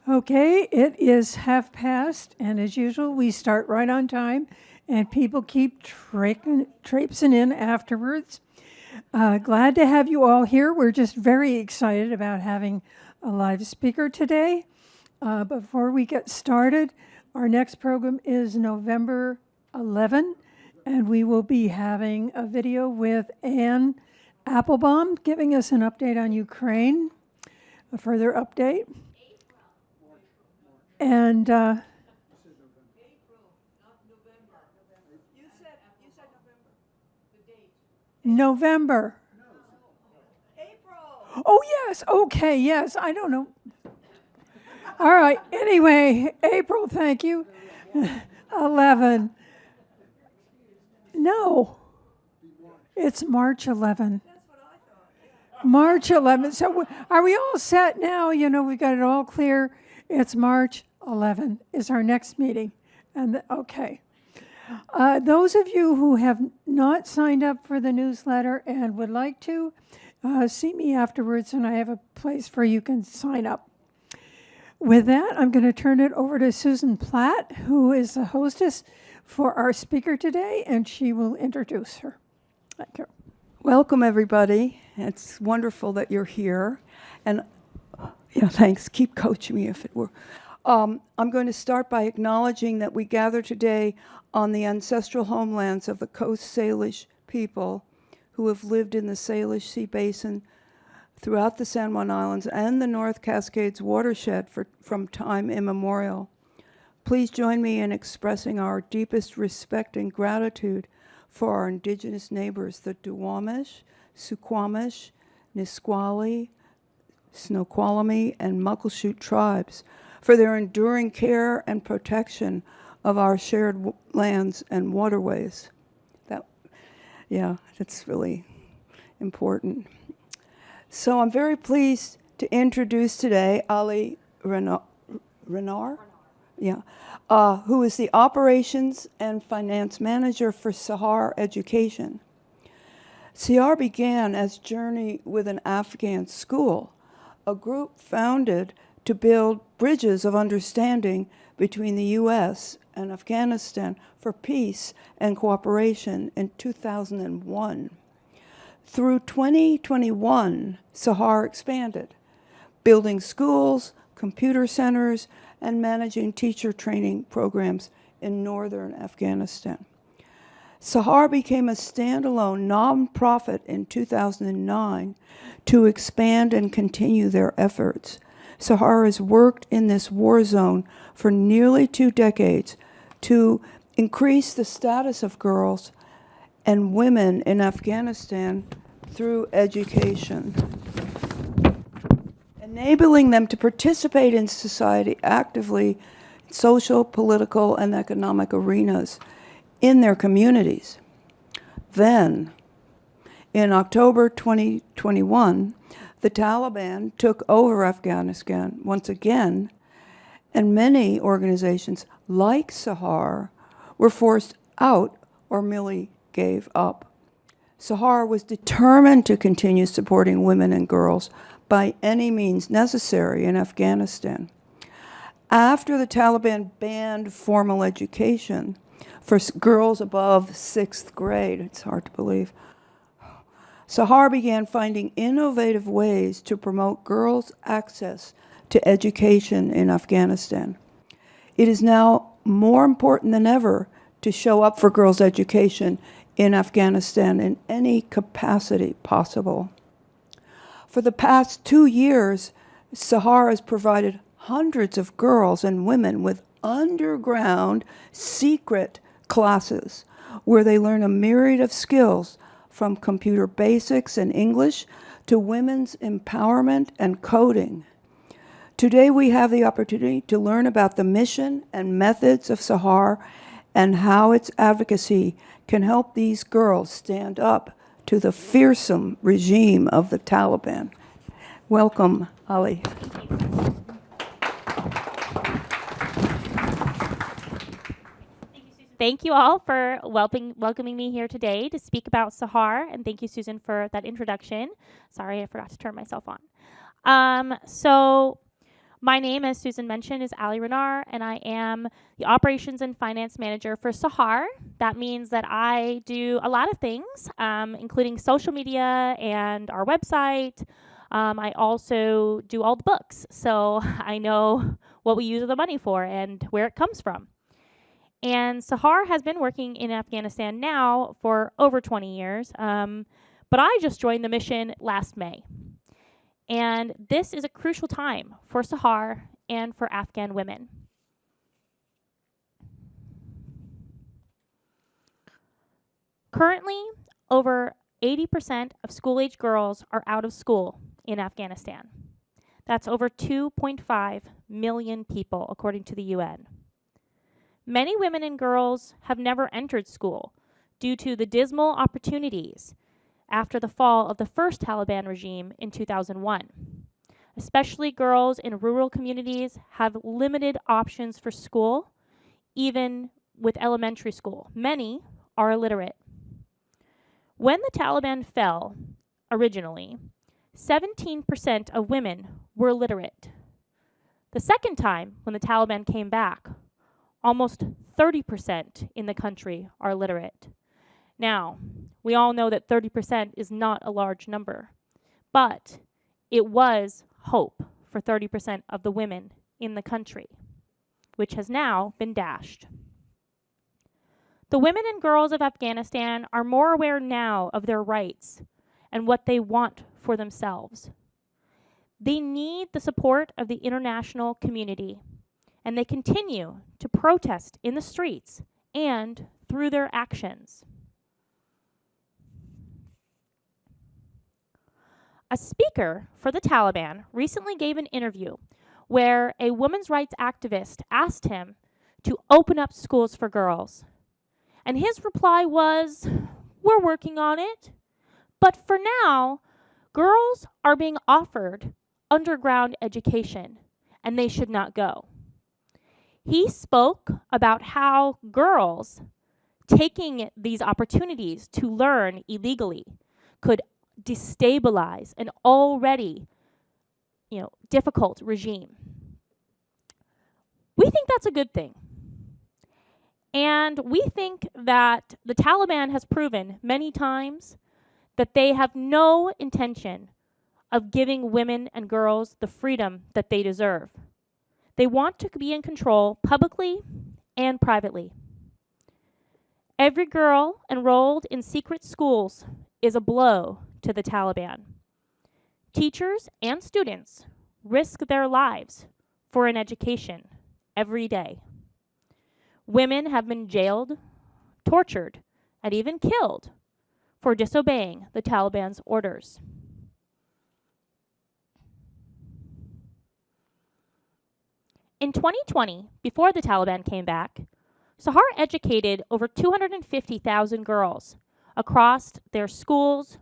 Okay, it is 1:30, and as usual, we start right on time, and people keep traipsing in afterwards. Glad to have you all here. We're just very excited about having a live speaker today. Before we get started, our next program is November 11, and we will be having a video with Ann Applebaum giving us an update on Ukraine, a further update. And April, not November. You said November. The date. November. April. Oh, yes. Okay. Yes. I don't know. All right. Anyway, April, thank you. 11. No. It's March 11. That's what I thought. March 11. So are we all set now? You know, we got it all clear. It's March 11 is our next meeting. And okay. Those of you who have not signed up for the newsletter and would like to, see me afterwards, and I have a place where you can sign up. With that, I'm going to turn it over to Susan Platt, who is the hostess for our speaker today, and she will introduce her. Thank you. Welcome, everybody. It's wonderful that you're here. And yeah, thanks. Keep coaching me if it were. I'm going to start by acknowledging that we gather today on the ancestral homelands of the Coast Salish people who have lived in the Salish Sea Basin throughout the San Juan Islands and the North Cascades watershed from time immemorial. Please join me in expressing our deepest respect and gratitude for our indigenous neighbors, the Duwamish, Suquamish, Nisqually, Snoqualmie, and Muckleshoot tribes, for their enduring care and protection of our shared lands and waterways. That's really important. So I'm very pleased to introduce today Allie Renar? Yeah, who is the Operations and Finance Manager for Sahar Education. Sahar began as Journey with an Afghan School, a group founded to build bridges of understanding between the U.S. and Afghanistan for peace and cooperation in 2001. Through 2021, Sahar expanded, building schools, computer centers, and managing teacher training programs in northern Afghanistan. Sahar became a standalone nonprofit in 2009 to expand and continue their efforts. Sahar has worked in this war zone for nearly 2 decades to increase the status of girls and women in Afghanistan through education, enabling them to participate in society actively, social, political, and economic arenas in their communities. Then, in October 2021, the Taliban took over Afghanistan once again, and many organizations like Sahar were forced out or merely gave up. Sahar was determined to continue supporting women and girls by any means necessary in Afghanistan. After the Taliban banned formal education for girls above 6th grade, it's hard to believe, Sahar began finding innovative ways to promote girls' access to education in Afghanistan. It is now more important than ever to show up for girls' education in Afghanistan in any capacity possible. For the past 2 years, Sahar has provided hundreds of girls and women with underground, secret classes where they learn a myriad of skills from computer basics and English to women's empowerment and coding. Today we have the opportunity to learn about the mission and methods of Sahar and how its advocacy can help these girls stand up to the fearsome regime of the Taliban. Welcome, Allie. Thank you all for welcoming me here today to speak about Sahar, and thank you, Susan, for that introduction. Sorry, I forgot to turn myself on. So My name, as Susan mentioned, is Allie Renar, and I am the Operations and Finance Manager for Sahar. That means that I do a lot of things, including social media and our website. I also do all the books, so I know what we use the money for and where it comes from. And Sahar has been working in Afghanistan now for over 20 years, but I just joined the mission last May. And this is a crucial time for Sahar and for Afghan women. Currently, over 80% of school-age girls are out of school in Afghanistan. That's over 2.5 million people, according to the UN. Many women and girls have never entered school due to the dismal opportunities after the fall of the first Taliban regime in 2001. Especially girls in rural communities have limited options for school, even with elementary school. Many are illiterate. When the Taliban fell originally, 17% of women were literate. The second time, when the Taliban came back, almost 30% in the country are literate. Now, we all know that 30% is not a large number, but it was hope for 30% of the women in the country, which has now been dashed. The women and girls of Afghanistan are more aware now of their rights and what they want for themselves. They need the support of the international community, and they continue to protest in the streets and through their actions. A speaker for the Taliban recently gave an interview where a women's rights activist asked him to open up schools for girls. And his reply was, "We're working on it. But for now, girls are being offered underground education, and they should not go." He spoke about how girls taking these opportunities to learn illegally could destabilize an already, difficult regime. We think that's a good thing. And we think that the Taliban has proven many times that they have no intention of giving women and girls the freedom that they deserve. They want to be in control publicly and privately. Every girl enrolled in secret schools is a blow to the Taliban. Teachers and students risk their lives for an education every day. Women have been jailed, tortured, and even killed for disobeying the Taliban's orders. In 2020, before the Taliban came back, Sahar educated over 250,000 girls across their schools,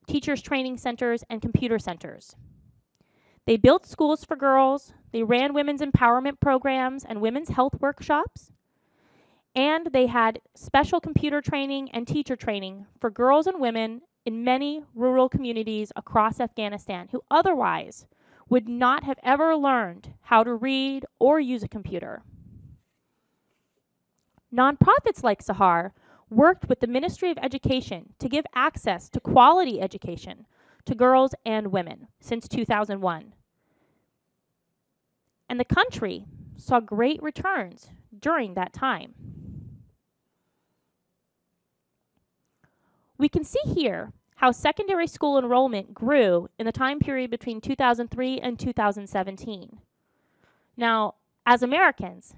teachers' training centers, and computer centers. They built schools for girls, they ran women's empowerment programs and women's health workshops, and they had special computer training and teacher training for girls and women in many rural communities across Afghanistan who otherwise would not have ever learned how to read or use a computer. Nonprofits like Sahar worked with the Ministry of Education to give access to quality education to girls and women since 2001. And the country saw great returns during that time. We can see here how secondary school enrollment grew in the time period between 2003 and 2017. Now, as Americans,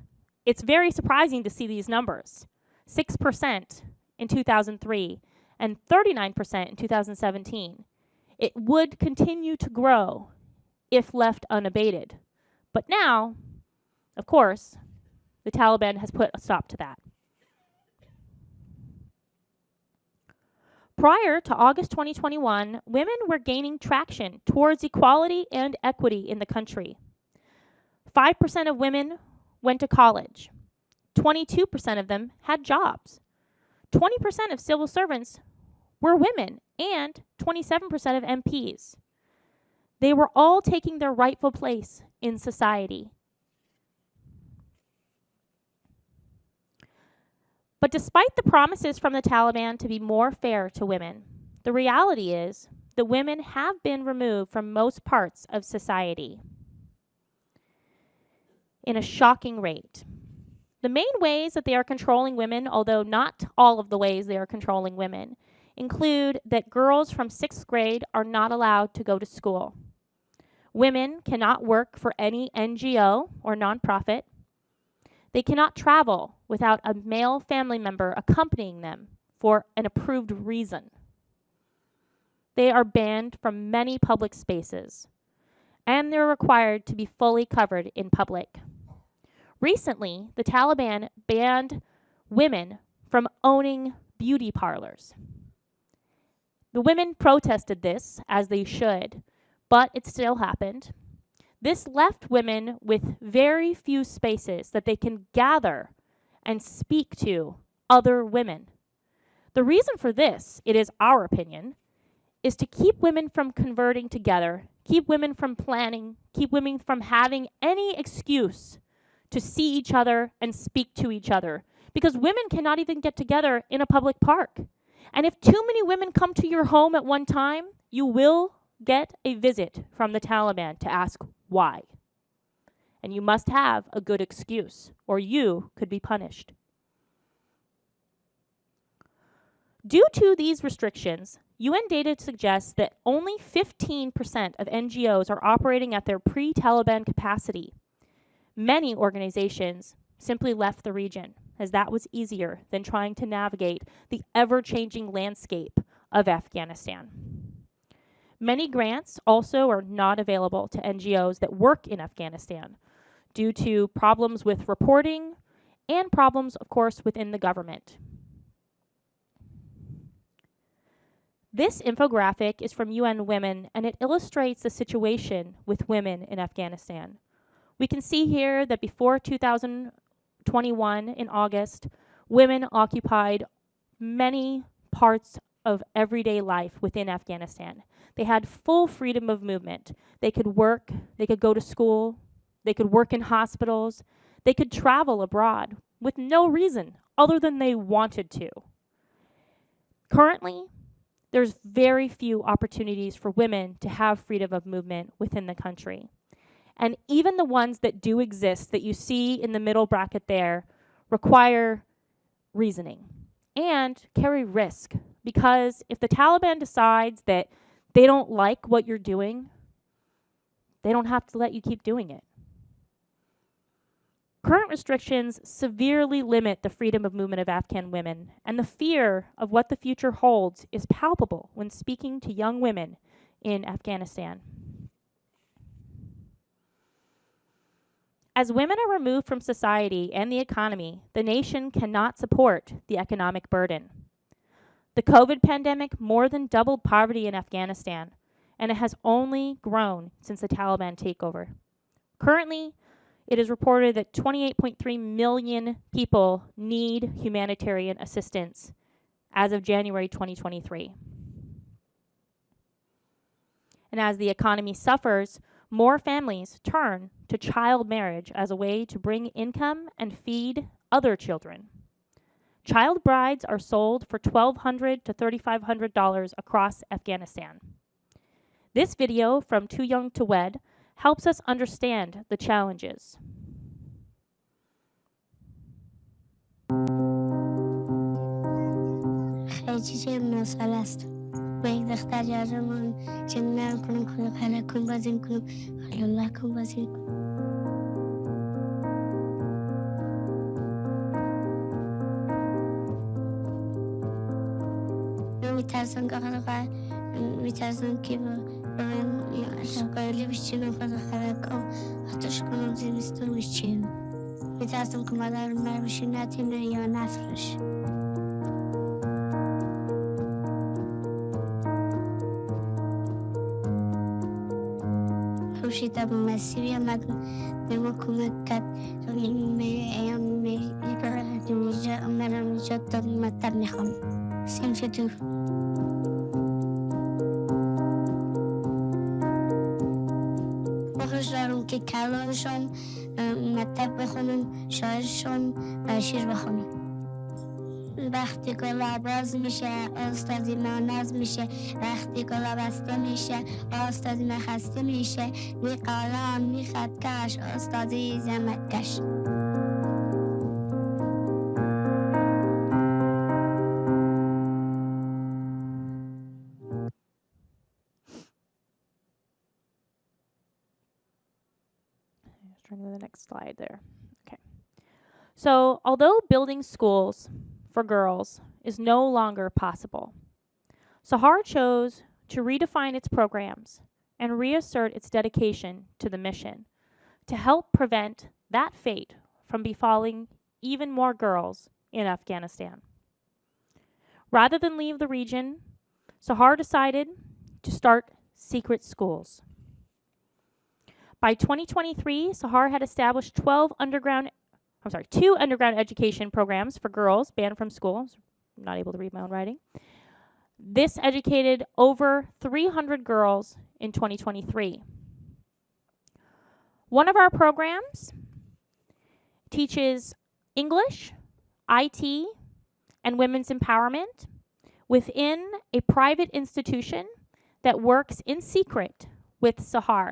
it's very surprising to see these numbers. 6% in 2003 and 39% in 2017. It would continue to grow if left unabated. But now, of course, the Taliban has put a stop to that. Prior to August 2021, women were gaining traction towards equality and equity in the country. 5% of women went to college. 22% of them had jobs. 20% of civil servants were women, and 27% of MPs. They were all taking their rightful place in society. But despite the promises from the Taliban to be more fair to women, the reality is that women have been removed from most parts of society in a shocking rate. The main ways that they are controlling women, although not all of the ways they are controlling women, include that girls from 6th grade are not allowed to go to school. Women cannot work for any NGO or nonprofit. They cannot travel without a male family member accompanying them for an approved reason. They are banned from many public spaces, and they're required to be fully covered in public. Recently, the Taliban banned women from owning beauty parlors. The women protested this, as they should, but it still happened. This left women with very few spaces that they can gather and speak to other women. The reason for this, it is our opinion, is to keep women from converting together, keep women from planning, keep women from having any excuse to see each other and speak to each other. Because women cannot even get together in a public park. And if too many women come to your home at one time, you will get a visit from the Taliban to ask why. And you must have a good excuse, or you could be punished. Due to these restrictions, UN data suggests that only 15% of NGOs are operating at their pre-Taliban capacity. Many organizations simply left the region, as that was easier than trying to navigate the ever-changing landscape of Afghanistan. Many grants also are not available to NGOs that work in Afghanistan due to problems with reporting and problems, of course, within the government. This infographic is from UN Women, and it illustrates the situation with women in Afghanistan. We can see here that before 2021, in August, women occupied many parts of everyday life within Afghanistan. They had full freedom of movement. They could work, they could go to school, they could work in hospitals, they could travel abroad with no reason other than they wanted to. Currently, there's very few opportunities for women to have freedom of movement within the country. And even the ones that do exist that you see in the middle bracket there require reasoning and carry risk, because if the Taliban decides that they don't like what you're doing, they don't have to let you keep doing it. Current restrictions severely limit the freedom of movement of Afghan women, and the fear of what the future holds is palpable when speaking to young women in Afghanistan. As women are removed from society and the economy, the nation cannot support the economic burden. The COVID pandemic more than doubled poverty in Afghanistan, and it has only grown since the Taliban takeover. Currently, it is reported that 28.3 million people need humanitarian assistance as of January 2023. And as the economy suffers, more families turn to child marriage as a way to bring income and feed other children. Child brides are sold for $1,200 to $3,500 across Afghanistan. This video from Too Young to Wed helps us understand the challenges. خیلی 9 سال است. با یک دختر یارمون جمع کنم خلق حلقون بازی کنم خیلی کن بازی کنم. میترسم که خلق میترسم که شقایلی بشینم خلق خلقم حتیش کنم زمستون بشینم. میترسم که مادرم مر بشین نتینه یا نفرش. خورشید با مسیری آمد به ما کمک کرد مرا نجات داد مطلب میخوام صنف دور دوست دارم که کلانشان مکتب بخونن، شاعرشان شعر بخونن. وقتی گل باز میشه استادی من ناز میشه، وقتی گل بسته میشه استادی من خسته میشه، می قلم می خطکش استادی زحمتکش. Trying to go to the next slide there. Okay. So, although building schools for girls is no longer possible, Sahar chose to redefine its programs and reassert its dedication to the mission to help prevent that fate from befalling even more girls in Afghanistan. Rather than leave the region, Sahar decided to start secret schools. By 2023, Sahar had established 2 underground education programs for girls banned from school. I'm not able to read my own writing. This educated over 300 girls in 2023. One of our programs teaches English, IT, and women's empowerment within a private institution that works in secret with Sahar.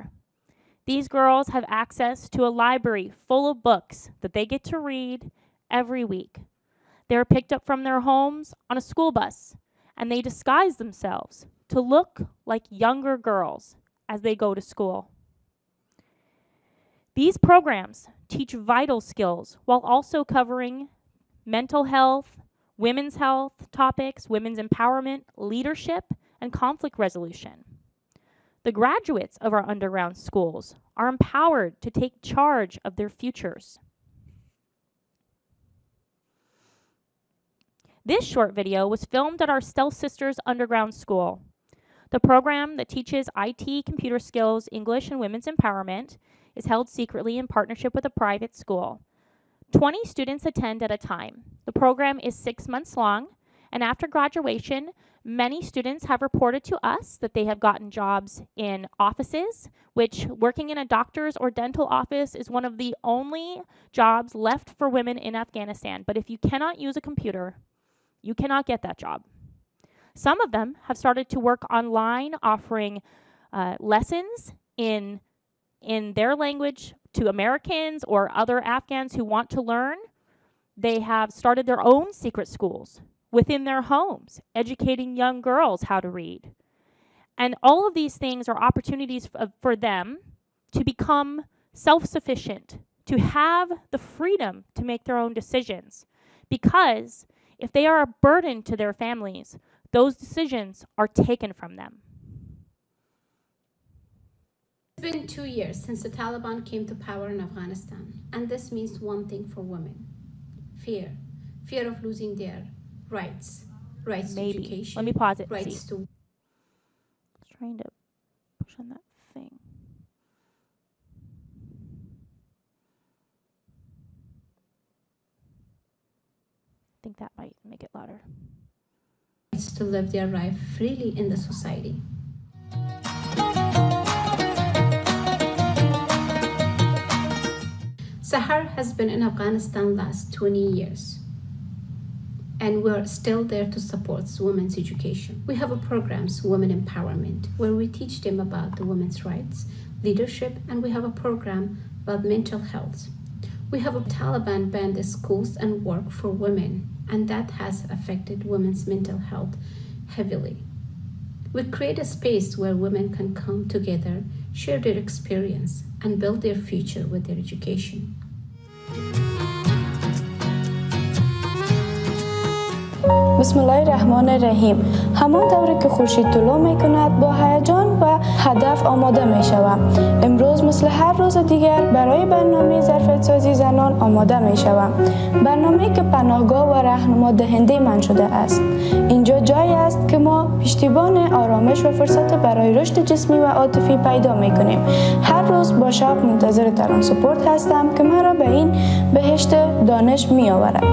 These girls have access to a library full of books that they get to read every week. They're picked up from their homes on a school bus, and they disguise themselves to look like younger girls as they go to school. These programs teach vital skills while also covering mental health, women's health topics, women's empowerment, leadership, and conflict resolution. The graduates of our underground schools are empowered to take charge of their futures. This short video was filmed at our Stealth Sisters Underground School. The program that teaches IT, computer skills, English, and women's empowerment is held secretly in partnership with a private school. 20 students attend at a time. The program is 6 months long, and after graduation, many students have reported to us that they have gotten jobs in offices, which working in a doctor's or dental office is one of the only jobs left for women in Afghanistan. But if you cannot use a computer, you cannot get that job. Some of them have started to work online, offering lessons in their language to Americans or other Afghans who want to learn. They have started their own secret schools within their homes, educating young girls how to read. And all of these things are opportunities for them to become self-sufficient, to have the freedom to make their own decisions. Because if they are a burden to their families, those decisions are taken from them. It's been 2 years since the Taliban came to power in Afghanistan, and this means one thing for women: fear of losing their rights to education. Let me pause it. Rights to. I was trying to push on that thing. I think that might make it louder. Rights to live their life freely in the society. Sahar has been in Afghanistan last 20 years. And we're still there to support women's education. We have a programs, Women Empowerment, where we teach them about the women's rights, leadership, and we have a program about mental health. We have a Taliban banned the schools and work for women, and that has affected women's mental health heavily. We create a space where women can come together, share their experience, and build their future with their education. بسم الله الرحمن الرحیم. همان طوری که خورشید طلوع می کند با هیجان و هدف آماده می شوم. امروز مثل هر روز دیگر برای برنامه ظرفیت سازی زنان آماده می شوم. برنامه‌ای که پناهگاه و راهنما دهنده من شده است. اینجا جایی است که ما پشتیبان آرامش و فرصت برای رشد جسمی و عاطفی پیدا می کنیم. هر روز با شوق منتظر ترانسپورت هستم که مرا به این بهشت دانش می آورد.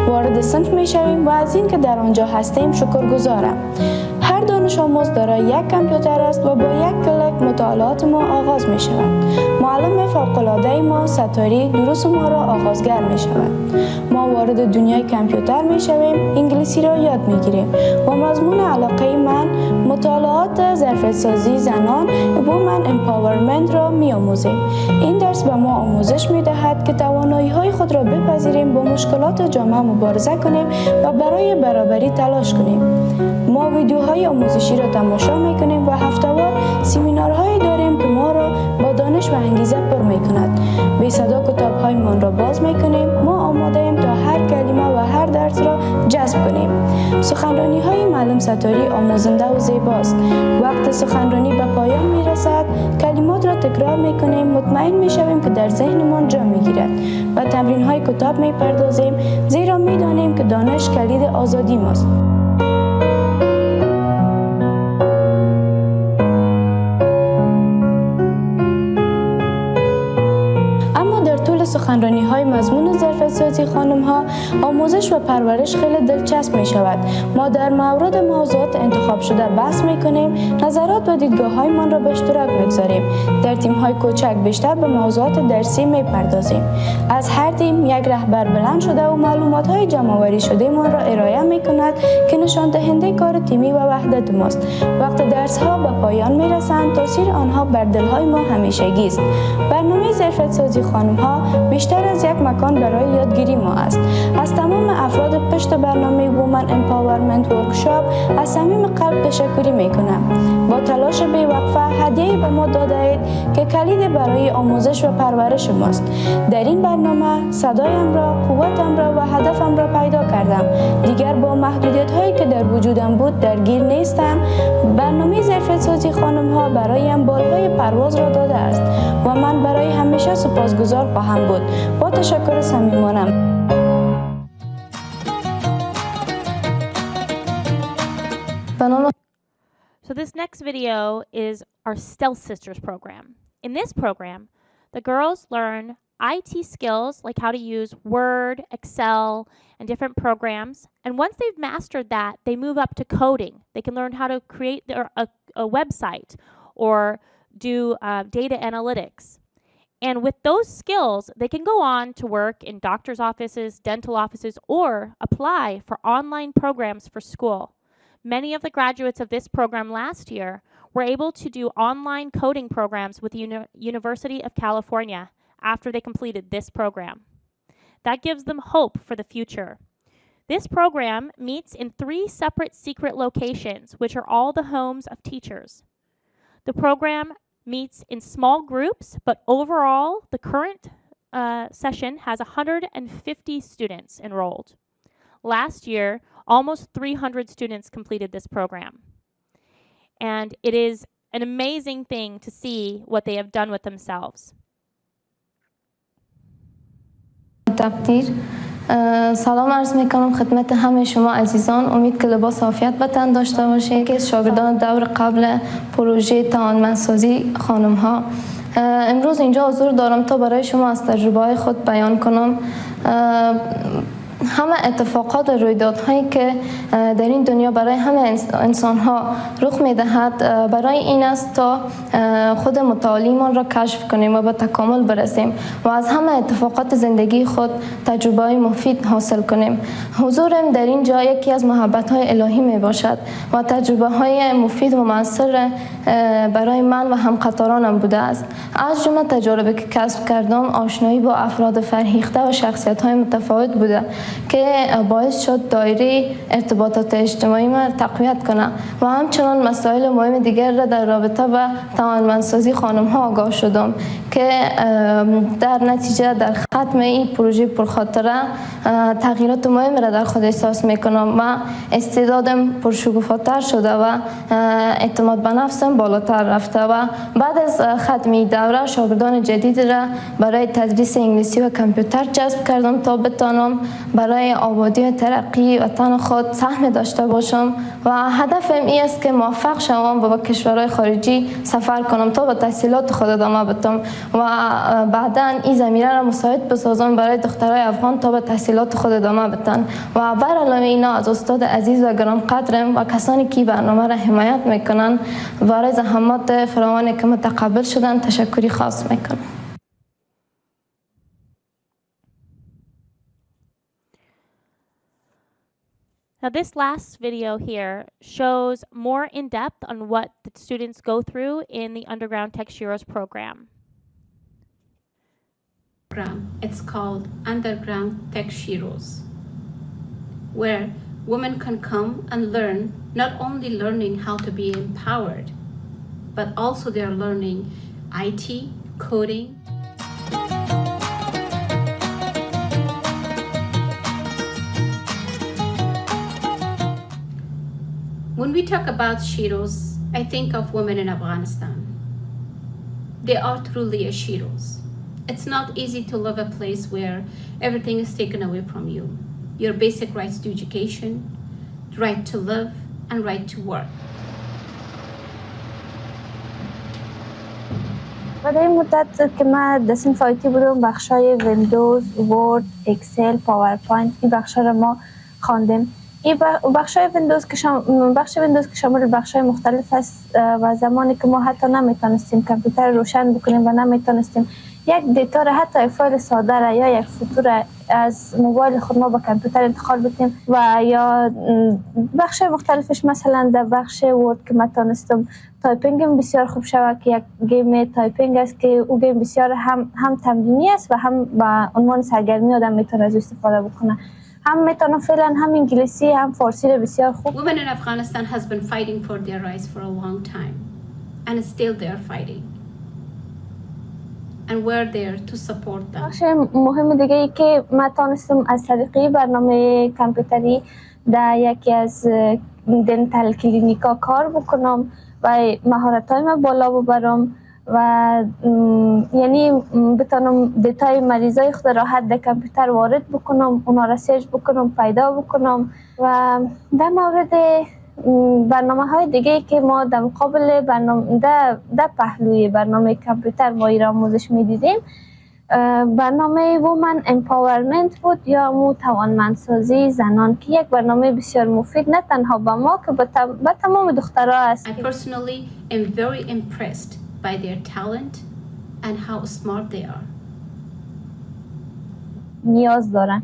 وارد صنف می شویم و از این که در آنجا هستیم شکرگزارم. هر دو دانش آموز دارای یک کامپیوتر است و با یک کلیک مطالعات ما آغاز می شود. معلم فوق‌العاده ما ستاری دروس ما را آغازگر می شود. ما وارد دنیای کامپیوتر می شویم، انگلیسی را یاد می گیریم و مضمون علاقه من مطالعات ظرفیت‌سازی زنان وومن امپاورمنت را می آموزیم. این درس به ما آموزش می دهد که توانایی‌های خود را بپذیریم، با مشکلات جامعه مبارزه کنیم و برای برابری تلاش کنیم. ما ویدیوهای آموزشی را تماشا می کنیم و هفته‌وار سمینارهایی داریم که ما را با دانش و انگیزه پر می کند. بی صدا کتاب‌های من را باز می کنیم. ما آماده ایم تا هر کلمه و هر درس را جذب کنیم. سخنرانی‌های معلم ستاری آموزنده و زیباست. وقت سخنرانی به پایان می رسد، کلمات را تکرار می کنیم، مطمئن می شویم که در ذهنمان جا می گیرد. و تمرین‌های کتاب می پردازیم، زیرا می دانیم که دانش کلید آزادی ماست. سخنرانی‌های مضمون ظرفیت‌سازی خانم‌ها آموزش و پرورش خیلی دلچسب می‌شود. ما در مورد موضوعات انتخاب شده بحث می‌کنیم، نظرات و دیدگاه‌های من را به اشتراک می‌گذاریم. در تیم‌های کوچک بیشتر به موضوعات درسی می‌پردازیم. از هر تیم یک رهبر بلند شده و معلومات‌های جمع‌آوری شده من را ارائه می‌کند که نشان دهنده کار تیمی و وحدت ماست. وقت درس‌ها به پایان می‌رسند، تاثیر آنها بر دل‌های ما همیشگی است. برنامه ظرفیت‌سازی خانم‌ها بیشتر از یک مکان برای یادگیری ما است. از تمام افراد پشت برنامه وومن امپاورمنت ورکشاپ از صمیم قلب تشکر می‌کنم. با تلاش بی‌وقفه هدیه‌ای به ما داده اید که کلید برای آموزش و پرورش ماست. در این برنامه صدایم را، قوتم را و هدفم را پیدا کردم. دیگر با محدودیت‌هایی که در وجودم بود درگیر نیستم. برنامه ظرفیت‌سازی خانم‌ها برایم بالهای پرواز را داده است و من برای همیشه سپاسگزار خواهم بود. با تشکر صمیمانم. So this next video is our Stealth Sisters program. In this program, the girls learn IT skills like how to use Word, Excel, and different programs. And once they've mastered that, they move up to coding. They can learn how to create a website or do data analytics. And with those skills, they can go on to work in doctor's offices, dental offices, or apply for online programs for school. Many of the graduates of this program last year were able to do online coding programs with the University of California after they completed this program. That gives them hope for the future. This program meets in 3 separate secret locations, which are all the homes of teachers. The program meets in small groups, but overall, the current session has 150 students enrolled. Last year, almost 300 students completed this program. And it is an amazing thing to see what they have done with themselves. سلام عرض میکنم خدمت همه شما عزیزان. امید که لباس عافیت به تن داشته باشید. که شاگردان دور قبل پروژه توانمندسازی خانم ها امروز اینجا حضور دارم تا برای شما از تجربه خود بیان کنم. همه اتفاقات و رویدادهایی که در این دنیا برای همه انسان ها رخ میدهد برای این است تا خود متعالیمان را کشف کنیم و به تکامل برسیم و از همه اتفاقات زندگی خود تجربه مفید حاصل کنیم. حضورم در این جا یکی از محبت های الهی می باشد و تجربه های مفید و مؤثر برای من و همقطارانم بوده است. از جمله تجربه که کسب کردم آشنایی با افراد فرهیخته و شخصیت های متفاوت بوده که باعث شد دایره ارتباطات اجتماعی ما تقویت کنم و همچنان مسائل مهم دیگر را در رابطه با توانمندسازی خانم ها آگاه شدم که در نتیجه در ختم این پروژه پرخاطره تغییرات مهم را در خود احساس میکنم و استعدادم پرشکوفاتر شده و اعتماد به نفسم بالاتر رفته و بعد از ختم این دوره شاگردان جدید را برای تدریس انگلیسی و کامپیوتر جذب کردم تا بتانم برای آبادی و ترقی وطن خود سهم داشته باشم و هدفم این است که موفق شوم و به کشورهای خارجی سفر کنم تا به تحصیلات خود ادامه بدم و بعداً این زمینه را مساعد بسازم برای دخترای افغان تا به تحصیلات خود ادامه بدن و بر علاوه اینا از استاد عزیز و گرانقدرم و کسانی که برنامه را حمایت میکنن برای زحمات فراوانی که متقبل شدن تشکری خاص میکنم. Now this last video here shows more in depth on what the students go through in the Underground Tech Sheroes program. It's called Underground Tech Sheroes, where women can come and learn, not only learning how to be empowered, but also they're learning IT, coding. When we talk about Sheroes, I think of women in Afghanistan. They are truly a Sheroes. It's not easy to live a place where everything is taken away from you. Your basic rights to education, right to live, and right to work. بعد این مدت که من در صنف آیتی بودم بخشای ویندوز، ورد، اکسل، پاورپوینت این بخشا رو ما خواندیم. این بخشای ویندوز که شامل بخشای مختلف است و زمانی که ما حتی نمیتونستیم کامپیوتر روشن بکنیم و نمیتونستیم یک دیتا را حتی فایل ساده را یا یک فوتو از موبایل خود ما به کامپیوتر انتقال بدیم و یا بخش مختلفش مثلا در بخش ورد که من تونستم تایپینگ بسیار خوب شود که یک گیم تایپینگ است که او گیم بسیار هم تمرینی است و هم با عنوان سرگرمی آدم میتونه از استفاده بکنه. هم میتونم فعلا هم انگلیسی هم فارسی را بسیار خوب. Women in Afghanistan has been fighting for their rights for a long time and still they are fighting. And we're there to support them. بخش مهم دیگه ای که من تونستم از طریق برنامه کامپیوتری در یکی از دنتال کلینیکا کار بکنم و مهارت‌های من بالا ببرم و یعنی بتونم دیتای مریضای خود راحت در کامپیوتر وارد بکنم، اونا را سرچ بکنم، پیدا بکنم و در مورد برنامه‌های دیگه که ما در مقابل برنامه در پهلوی برنامه کامپیوتر ما را آموزش می‌دیدیم برنامه وومن امپاورمنت بود یا مو توانمندسازی زنان که یک برنامه بسیار مفید نه تنها به ما که به تمام دخترها است. I personally am very impressed by their talent and how smart they are. نیاز دارن.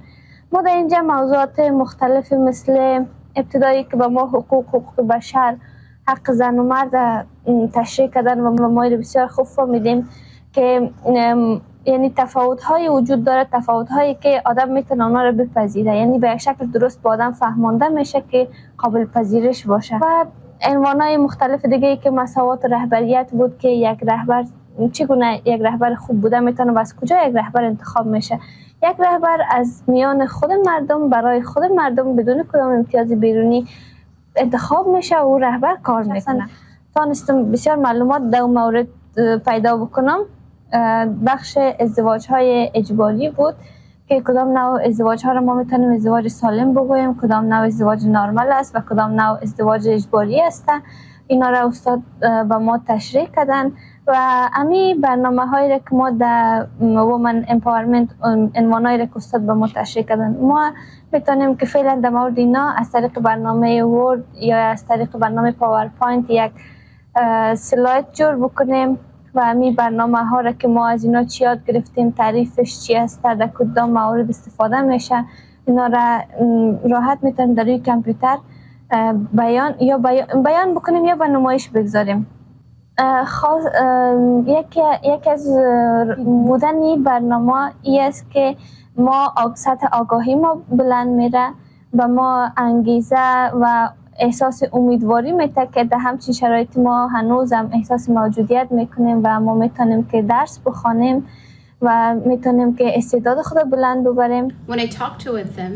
ما در اینجا موضوعات مختلف مثل ابتدایی که به ما حقوق بشر، حق زن و مرد تشریح کردن و ما بسیار خوب فهمیدیم که یعنی تفاوت‌های وجود داره، تفاوت‌هایی که آدم میتونه اونا رو بپذیره، یعنی به یک شکل درست با آدم فهمانده میشه که قابل پذیرش باشه. و عنوان‌های مختلف دیگه که مساوات رهبریت بود که یک رهبر چگونه یک رهبر خوب بوده میتونه و از کجا یک رهبر انتخاب میشه. یک رهبر از میان خود مردم برای خود مردم بدون کدام امتیاز بیرونی انتخاب میشه و او رهبر کار میکنه. تونستم بسیار معلومات در اون مورد پیدا بکنم. بخش ازدواج‌های اجباری بود که کدام نوع ازدواج‌ها رو ما میتونیم ازدواج سالم بگوییم، کدام نوع ازدواج نرمال است و کدام نوع ازدواج اجباری است. اینا را استاد با ما تشریح کردن و امی برنامه‌هایی را که ما در وومن امپاورمنت عنوانایی را که استاد با ما تشریح کردن ما میتونیم که فعلا در مورد اینا از طریق برنامه ورد یا از طریق برنامه پاورپوینت یک سلاید جور بکنیم و امی برنامه ها را که ما از اینا چی یاد گرفتیم، تعریفش چی است، در کدام موارد استفاده میشه، اینا را راحت میتونیم در روی کامپیوتر بیان بکنیم یا به نمایش بگذاریم. یکی از بودنی برنامه ای است که ما سطح آگاهی ما بلند میره و ما انگیزه و احساس امیدواری میده که در همچین شرایط ما هنوز هم احساس موجودیت میکنیم و ما میتونیم که درس بخوانیم و میتونیم که استعداد خود بلند ببریم. When I talk to them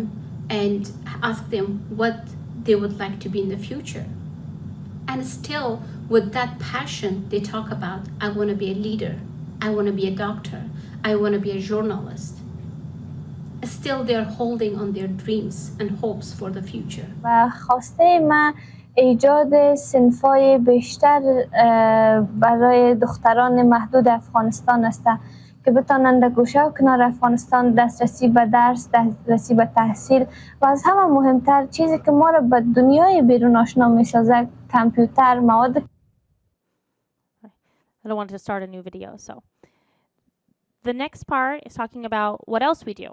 and ask them what they would like to be in the future, and still with that passion they talk about, I want to be a leader, I want to be a doctor, I want to be a journalist. still they're holding on their dreams and hopes for the future. و خواسته من ایجاد صنفای بیشتر برای دختران محدود افغانستان است که بتانند در گوشه و کنار افغانستان دسترسی به درس، دسترسی به تحصیل و از همه مهمتر چیزی که ما را به دنیای بیرون آشنا می‌سازد، کامپیوتر، مواد. I don't want to start a new video, so the next part is talking about what else we do.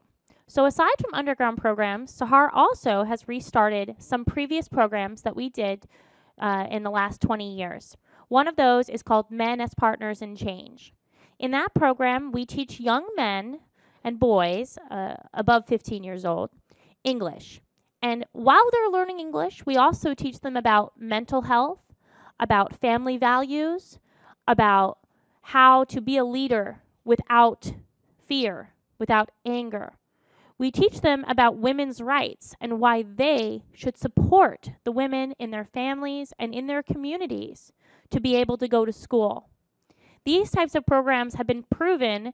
So aside from underground programs, Sahar also has restarted some previous programs that we did in the last 20 years. One of those is called Men as Partners in Change. In that program, we teach young men and boys above 15 years old English. And while they're learning English, we also teach them about mental health, about family values, about how to be a leader without fear, without anger. We teach them about women's rights and why they should support the women in their families and in their communities to be able to go to school. These types of programs have been proven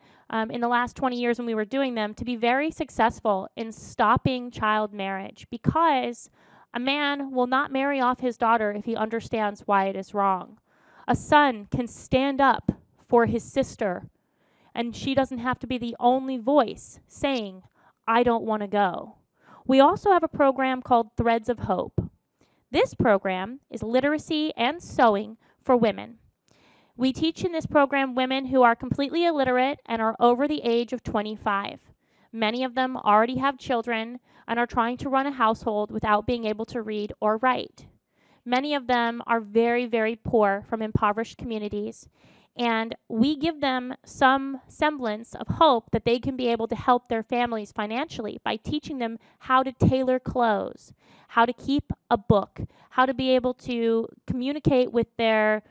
in the last 20 years when we were doing them to be very successful in stopping child marriage, because a man will not marry off his daughter if he understands why it is wrong. A son can stand up for his sister, and she doesn't have to be the only voice saying, I don't want to go. We also have a program called Threads of Hope. This program is literacy and sewing for women. We teach in this program women who are completely illiterate and are over the age of 25. Many of them already have children and are trying to run a household without being able to read or write. Many of them are very, very poor from impoverished communities, and we give them some semblance of hope that they can be able to help their families financially by teaching them how to tailor clothes, how to keep a book, how to be able to communicate with their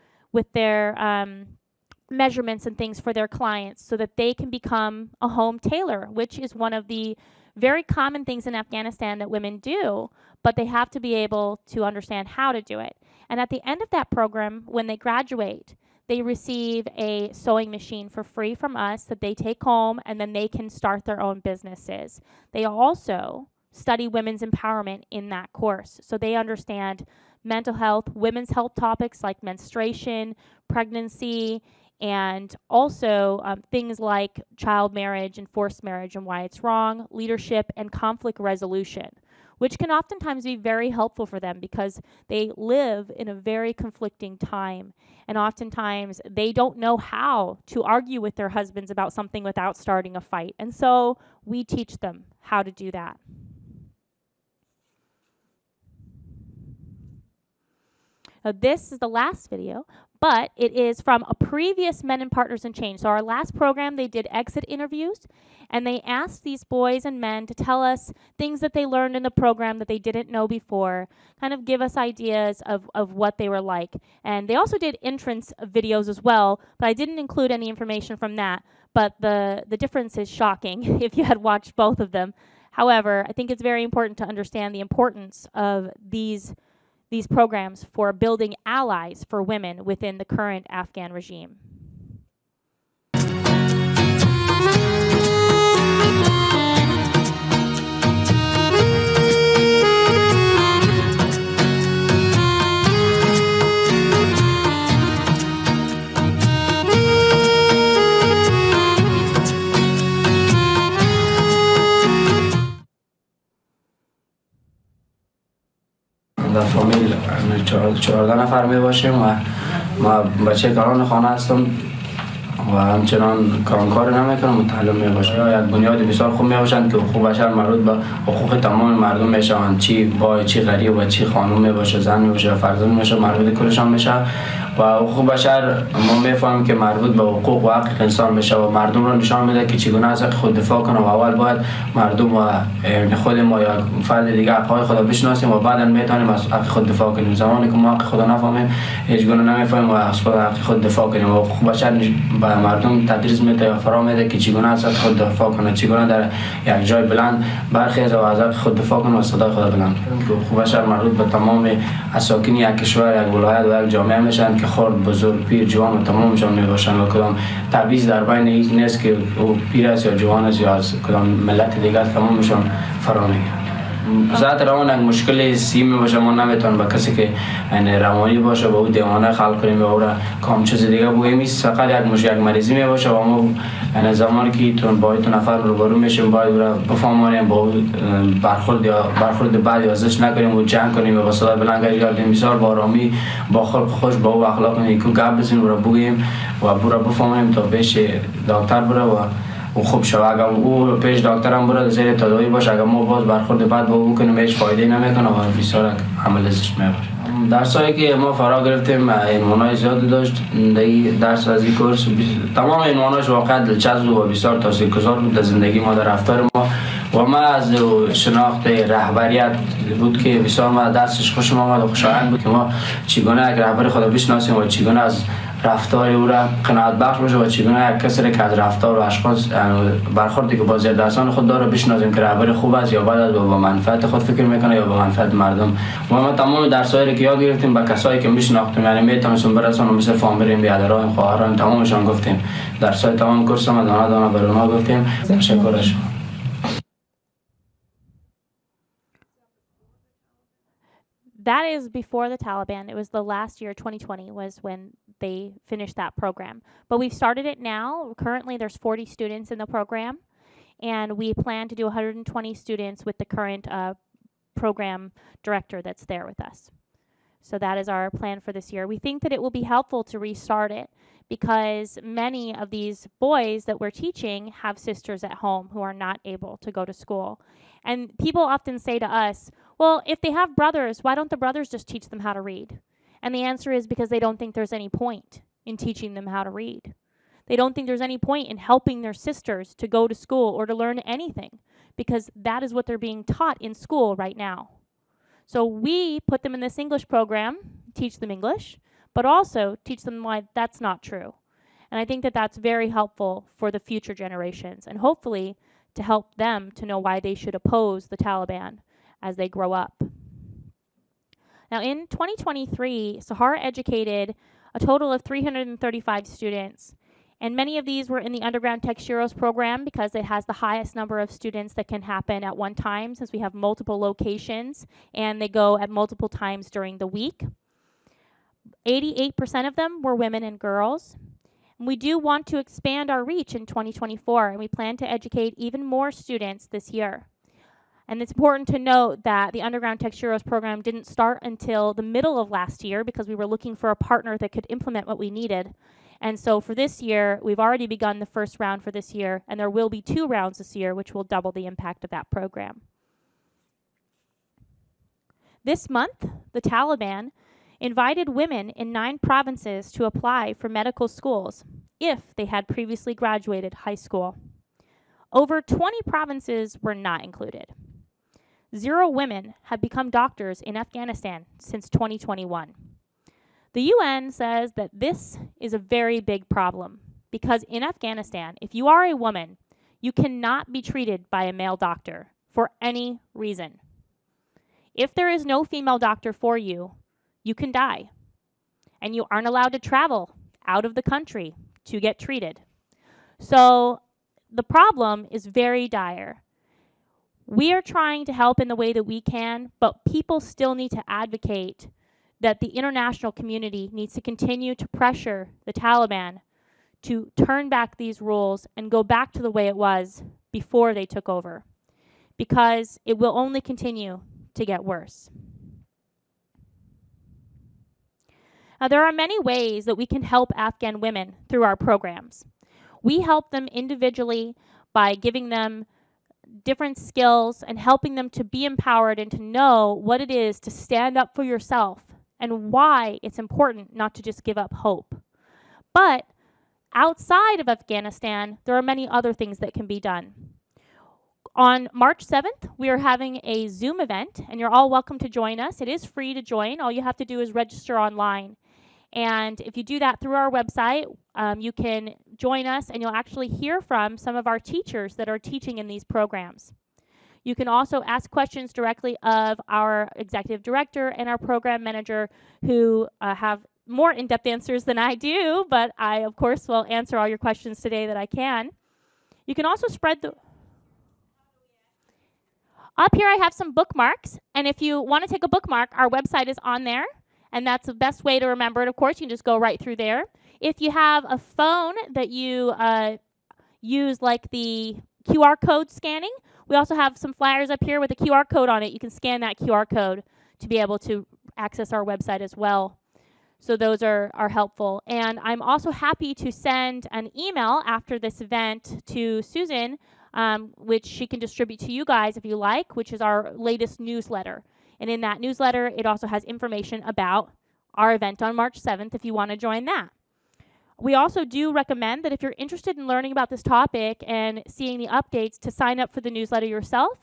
measurements and things for their clients so that they can become a home tailor, which is one of the very common things in Afghanistan that women do, but they have to be able to understand how to do it. And at the end of that program, when they graduate, they receive a sewing machine for free from us that they take home, and then they can start their own businesses. They also study women's empowerment in that course, so they understand mental health, women's health topics like menstruation, pregnancy, and also things like child marriage and forced marriage and why it's wrong, leadership, and conflict resolution, which can oftentimes be very helpful for them because they live in a very conflicting time. And oftentimes they don't know how to argue with their husbands about something without starting a fight. And so we teach them how to do that. Now, this is the last video, but it is from a previous Men and Partners in Change. So our last program, they did exit interviews, and they asked these boys and men to tell us things that they learned in the program that they didn't know before, kind of give us ideas of what they were like. And they also did entrance videos as well, but I didn't include any information from that. But the difference is shocking if you had watched both of them. However, I think it's very important to understand the importance of these programs for building allies for women within the current Afghan regime. در فامیل 14 نفر می باشیم و ما بچه کاران خانه هستم و همچنان کار نمیکنم، متعلم می باشم. یک بنیاد بسیار خوب می باشند که حقوق بشر مربوط به حقوق تمام مردم می شوند، چی بای، چی غریب و چی خانم می باشه، زن می باشه، فرزند می باشه، مربوط کلشان میشه. و حقوق بشر ما میفهمیم که مربوط به حقوق و حق انسان میشه و مردم رو نشان میده که چگونه از حق خود دفاع کنه و اول باید مردم و خود ما یا فرد دیگه حقهای خود رو بشناسیم و بعدا میتونیم از حق خود دفاع کنیم. زمانی که ما حق خود نفهمیم هیچ گونه نمیفهمیم و از حق خود دفاع کنیم. و حقوق بشر به مردم تدریس میده یا فرا میده که چگونه از خود دفاع کنه، چگونه در یک جای بلند برخیزه و از حق خود دفاع کنه و صدای خود بلند کنه. خوب شهر مربوط به تمام ساکنین یک کشور، یک ولایت و یک جامعه میشن که خرد، بزرگ، پیر، جوان و تمامشان میباشن و کدام تبعیض در بین یک نیست که او پیر است یا جوان است یا از کدام ملت دیگر، تمامشان فرا میگیرن. ذات روان یک مشکل سیمی باشه، ما نمیتونیم با کسی که روانی باشه با او دیوانه خلق کنیم و او را کام چیز دیگه بگوییم. نیست، فقط یک مریضی می باشه و ما زمانی که تو با تو نفر روبرو میشیم باید او را بفهمانیم، با او برخورد بعد یا زشت نکنیم و جنگ کنیم و با صدا بلند گردیم، بسیار با آرامی با خلق خوش با او اخلاق نیکو گپ بزنیم و را بگوییم و او را بفهمانیم تا پیش دکتر بره و خوب شود. اگر او پیش دکتر هم برد زیر تداوی باشه، اگر ما باز برخورد بعد با او کنیم هیچ فایده نمیکنه و بسیار عمل زشت میباشه. درسایی که ما فرا گرفتیم عنوانای زیادی داشت. درس از این کورس تمام عنواناش واقعا دلچسب و بسیار تاثیرگذار بود در زندگی ما، در رفتار ما و ما از شناخت رهبریت بود که بسیار ما درسش خوشم آمد و خوشایند بود که ما چگونه یک رهبر خود بشناسیم و چگونه از رفتار او را قناعت بخش باشه و چگونه یک کسی که از رفتار و اشخاص برخوردی که با زیردستان خود داره بشناسیم که رهبر خوب است یا بد است و با منفعت خود فکر میکنه یا با منفعت مردم. و ما تمام درسایی که یاد گرفتیم با کسایی که میشناختیم، یعنی میتونستیم برسونیم مثل فامیلیم، بیادران، خواهران، تمامشان گفتیم. درسای تمام کورس ما دانه دانه بر اونها گفتیم. تشکرش. That is before the Taliban. It was the last year, 2020, was when they finished that program. But we've started it now. Currently, there's 40 students in the program, and we plan to do 120 students with the current program director that's there with us. So that is our plan for this year. We think that it will be helpful to restart it because many of these boys that we're teaching have sisters at home who are not able to go to school. And people often say to us, well, if they have brothers, why don't the brothers just teach them how to read? And the answer is because they don't think there's any point in teaching them how to read. They don't think there's any point in helping their sisters to go to school or to learn anything because that is what they're being taught in school right now. So we put them in this English program, teach them English, but also teach them why that's not true. And I think that that's very helpful for the future generations and hopefully to help them to know why they should oppose the Taliban as they grow up. Now in 2023, Sahar educated a total of 335 students, and many of these were in the Underground Tech Heroes program because it has the highest number of students that can happen at one time since we have multiple locations and they go at multiple times during the week. 88% of them were women and girls. And we do want to expand our reach in 2024, and we plan to educate even more students this year. And it's important to note that the Underground Tech Heroes program didn't start until the middle of last year because we were looking for a partner that could implement what we needed. And so for this year, we've already begun the first round for this year, and there will be 2 rounds this year, which will double the impact of that program. This month, the Taliban invited women in 9 provinces to apply for medical schools if they had previously graduated high school. Over 20 provinces were not included. 0 women have become doctors in Afghanistan since 2021. The UN says that this is a very big problem because in Afghanistan, if you are a woman, you cannot be treated by a male doctor for any reason. If there is no female doctor for you, you can die. And you aren't allowed to travel out of the country to get treated. So the problem is very dire. We are trying to help in the way that we can, but people still need to advocate that the international community needs to continue to pressure the Taliban to turn back these rules and go back to the way it was before they took over, because it will only continue to get worse. Now, there are many ways that we can help Afghan women through our programs. We help them individually by giving them different skills and helping them to be empowered and to know what it is to stand up for yourself and why it's important not to just give up hope. But outside of Afghanistan, there are many other things that can be done. On March 7th, we are having a Zoom event, and you're all welcome to join us. It is free to join. All you have to do is register online. And if you do that through our website, you can join us and you'll actually hear from some of our teachers that are teaching in these programs. You can also ask questions directly of our executive director and our program manager, who have more in-depth answers than I do, but I, of course, will answer all your questions today that I can. You can also spread the... Up here I have some bookmarks, and if you want to take a bookmark, our website is on there, and that's the best way to remember it. Of course, you can just go right through there. If you have a phone that you use, like the QR code scanning, we also have some flyers up here with a QR code on it. You can scan that QR code to be able to access our website as well. So those are helpful. And I'm also happy to send an email after this event to Susan, which she can distribute to you guys if you like, which is our latest newsletter. And in that newsletter, it also has information about our event on March 7th if you want to join that. We also do recommend that if you're interested in learning about this topic and seeing the updates, to sign up for the newsletter yourself,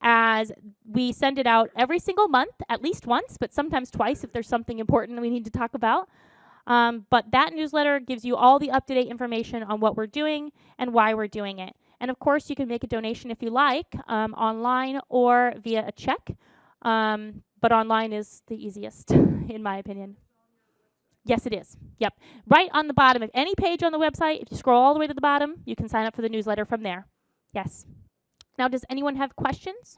as we send it out every single month, at least once, but sometimes twice if there's something important we need to talk about. But that newsletter gives you all the up-to-date information on what we're doing and why we're doing it. And of course, you can make a donation if you like, online or via a check. But online is the easiest, in my opinion. Yes, it is. Yep. Right on the bottom of any page on the website, if you scroll all the way to the bottom, you can sign up for the newsletter from there. Yes. Now, does anyone have questions?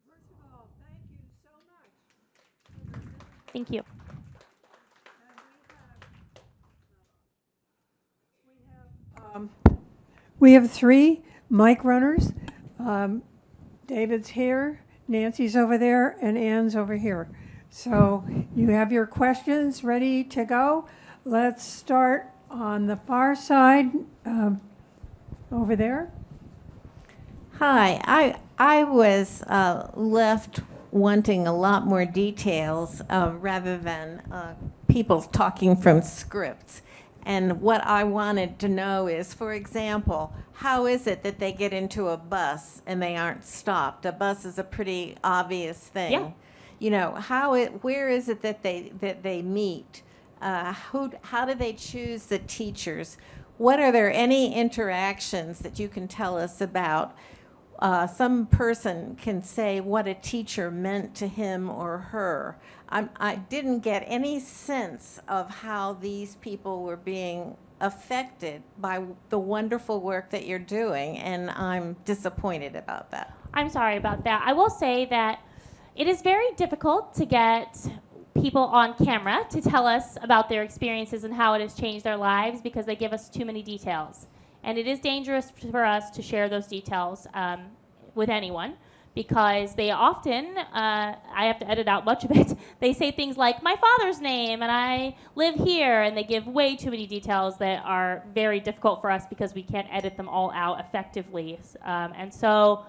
First of all, thank you so much. Thank you. We have 3 mic runners. David's here, Nancy's over there, and Ann's over here. So you have your questions ready to go. Let's start on the far side over there. Hi, I was left wanting a lot more details rather than people talking from scripts. And what I wanted to know is, for example, how is it that they get into a bus and they aren't stopped? A bus is a pretty obvious thing. Yeah. You know, where is it that they meet? How do they choose the teachers? What are there any interactions that you can tell us about? Some person can say what a teacher meant to him or her. I didn't get any sense of how these people were being affected by the wonderful work that you're doing, and I'm disappointed about that. I'm sorry about that. I will say that it is very difficult to get people on camera to tell us about their experiences and how it has changed their lives, because they give us too many details. And it is dangerous for us to share those details with anyone, because they often, I have to edit out much of it, they say things like, my father's name, and I live here, and they give way too many details that are very difficult for us because we can't edit them all out effectively. And so